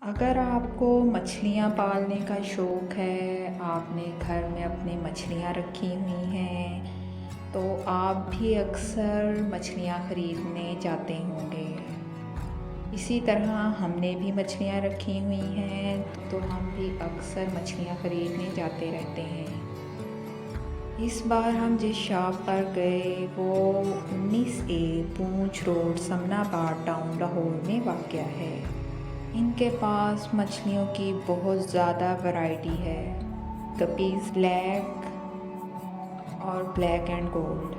अगर आपको मछलियाँ पालने का शौक़ है, आपने घर में अपनी मछलियाँ रखी हुई हैं, तो आप भी अक्सर मछलियाँ ख़रीदने जाते होंगे। इसी तरह हमने भी मछलियाँ रखी हुई हैं, तो हम भी अक्सर मछलियाँ ख़रीदने जाते रहते हैं। इस बार हम जिस शॉप पर गए वो 19A पूंछ रोड, समनाबाद टाउन, लाहौर में वाक़या है। इनके पास मछलियों की बहुत ज़्यादा वैरायटी है। गपीज़ ब्लैक और ब्लैक एंड गोल्ड।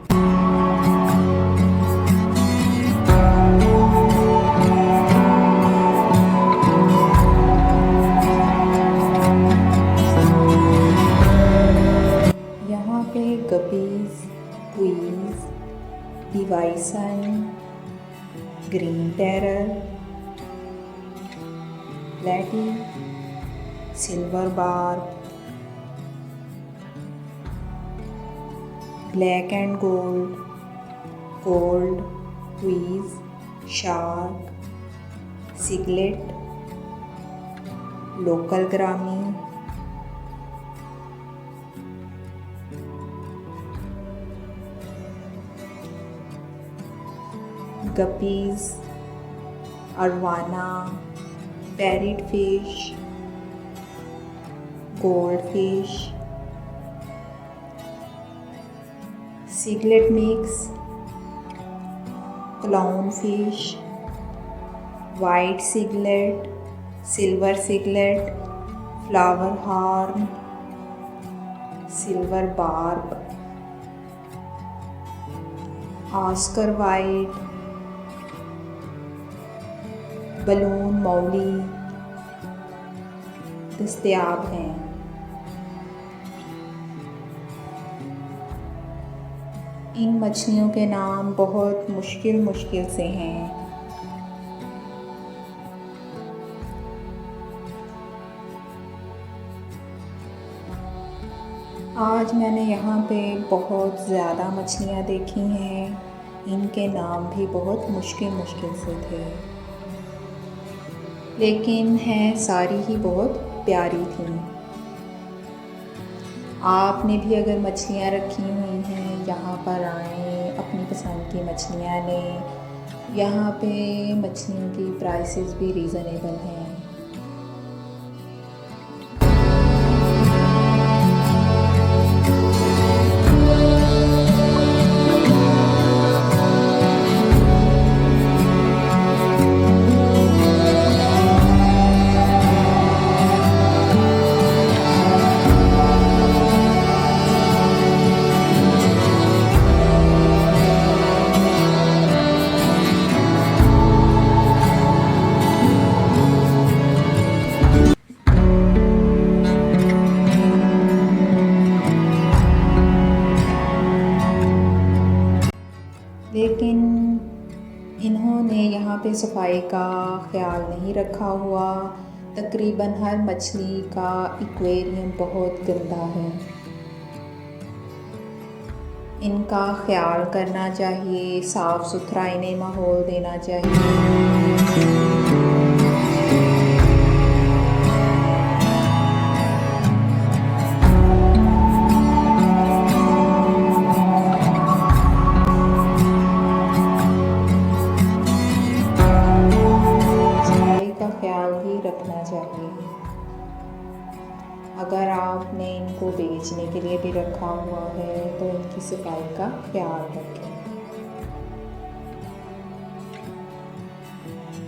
यहाँ पे गपीज़, क्वीज़, डिवाइसन, green terror, platy, silver barb, black and gold, gold, क्वीज़, शार्क, सिगलेट, local gourami, guppies, arowana, parrot fish, gold fish, सिगलेट मिक्स, क्लाउन फिश, वाइट सिगलेट, सिल्वर सिगलेट, flower horn, silver barb, oscar white, balloon molly दस्तयाब हैं। इन मछलियों के नाम बहुत मुश्किल से हैं। आज मैंने यहाँ पे बहुत ज़्यादा मछलियाँ देखी हैं। इनके नाम भी बहुत मुश्किल से थे, लेकिन हैं सारी ही बहुत प्यारी थी। आपने भी अगर मछलियाँ रखी हुई हैं, यहाँ पर आएँ, अपनी पसंद की मछलियाँ लें। यहाँ पे मछलियों की प्राइसेस भी रीज़नेबल हैं। लेकिन इन्होंने यहाँ पे सफाई का ख्याल नहीं रखा हुआ। तकरीबन हर मछली का एक्वेरियम बहुत गंदा है। इनका ख्याल करना चाहिए, साफ़ सुथरा इन्हें माहौल देना चाहिए। ख्याल भी रखना चाहिए। अगर आपने इनको बेचने के लिए भी रखा हुआ है तो इनकी सफाई का ख्याल रखें।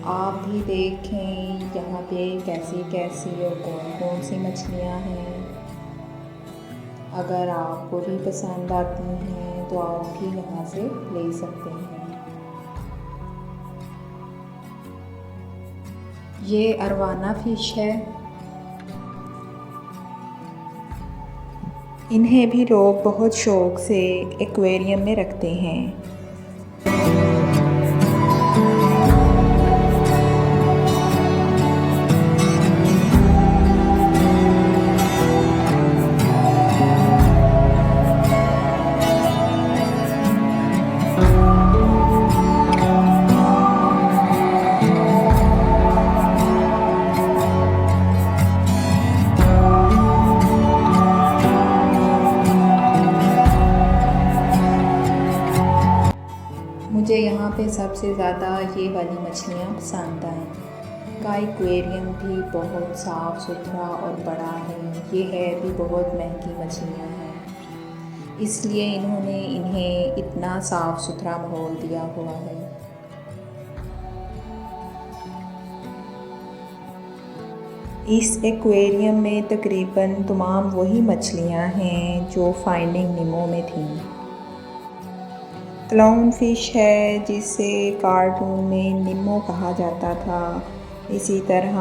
आप भी देखें यहाँ पे कैसी और कौन सी मछलियाँ हैं। अगर आपको भी पसंद आती हैं तो आप भी यहाँ से ले सकते हैं। ये अरवाना फिश है। इन्हें भी लोग बहुत शौक़ से एक्वेरियम में रखते हैं। सबसे ज़्यादा ये वाली मछलियाँ पसंद आएँ। का एक्वेरियम भी बहुत साफ़ सुथरा और बड़ा है। ये है भी बहुत महंगी मछलियाँ हैं, इसलिए इन्होंने इन्हें इतना साफ़ सुथरा माहौल दिया हुआ है। इस एक्वेरियम में तकरीबन तमाम वही मछलियाँ हैं जो फाइंडिंग निमो में थीं। क्लाउन फिश है जिसे कार्टून में निमो कहा जाता था। इसी तरह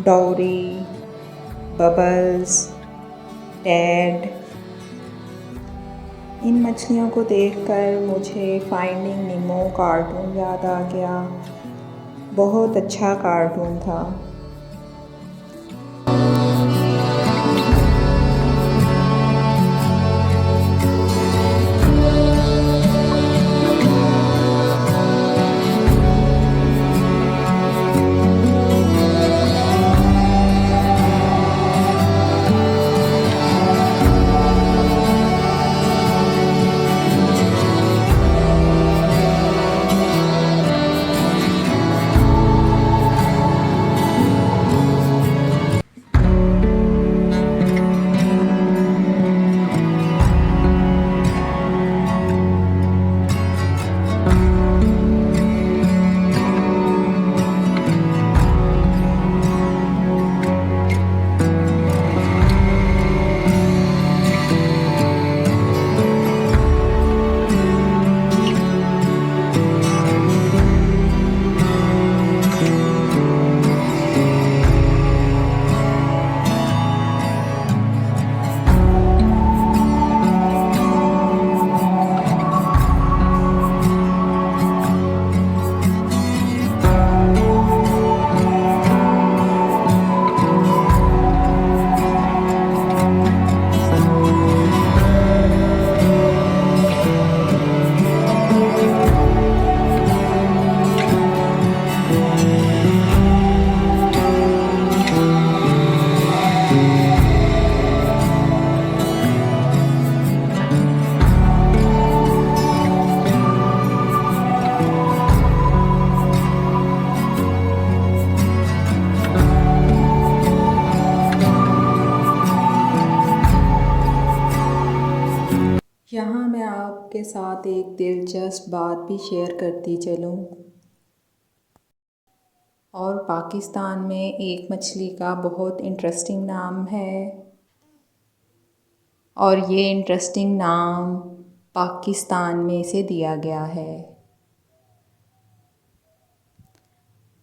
डोरी, बबल्स, टैड। इन मछलियों को देखकर मुझे फाइंडिंग निमो कार्टून याद आ गया। बहुत अच्छा कार्टून था। यहाँ मैं आपके साथ एक दिलचस्प बात भी शेयर करती चलूँ। और पाकिस्तान में एक मछली का बहुत इंटरेस्टिंग नाम है, और ये इंटरेस्टिंग नाम पाकिस्तान में से दिया गया है।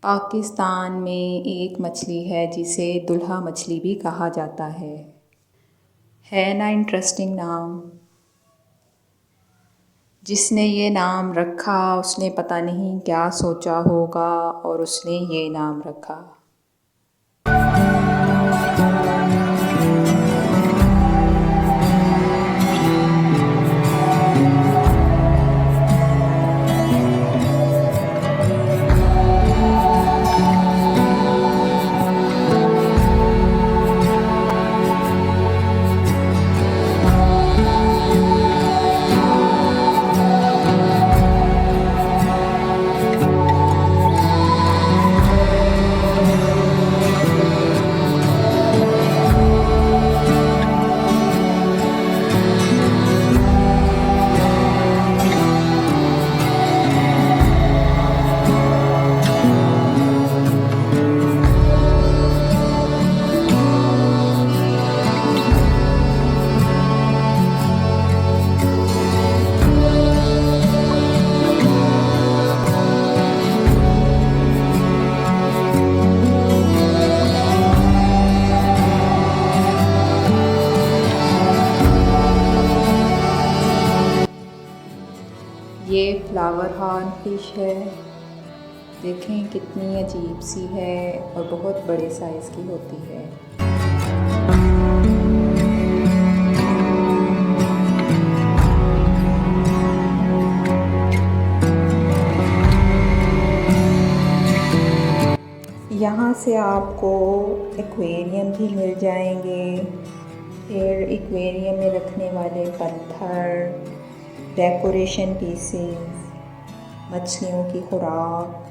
पाकिस्तान में एक मछली है जिसे दुल्हा मछली भी कहा जाता है ना इंटरेस्टिंग नाम। जिसने ये नाम रखा उसने पता नहीं क्या सोचा होगा और उसने ये नाम रखा। ये फ्लावर हॉर्न फिश है। देखें कितनी अजीब सी है और बहुत बड़े साइज़ की होती है। यहाँ से आपको एक्वेरियम भी मिल जाएंगे, फिर एक्वेरियम में रखने वाले पत्थर, डेकोरेशन पीसेस, मछलियों की खुराक,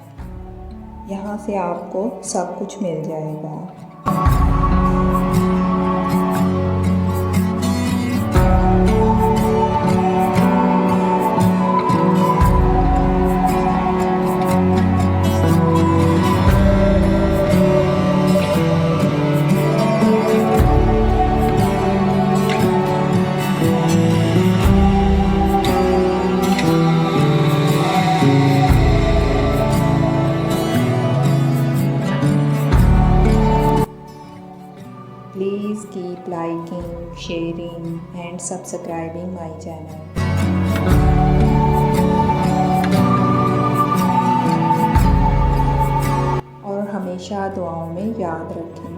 यहाँ से आपको सब कुछ मिल जाएगा। Please keep liking, sharing and subscribing my channel. और हमेशा दुआओं में याद रखें।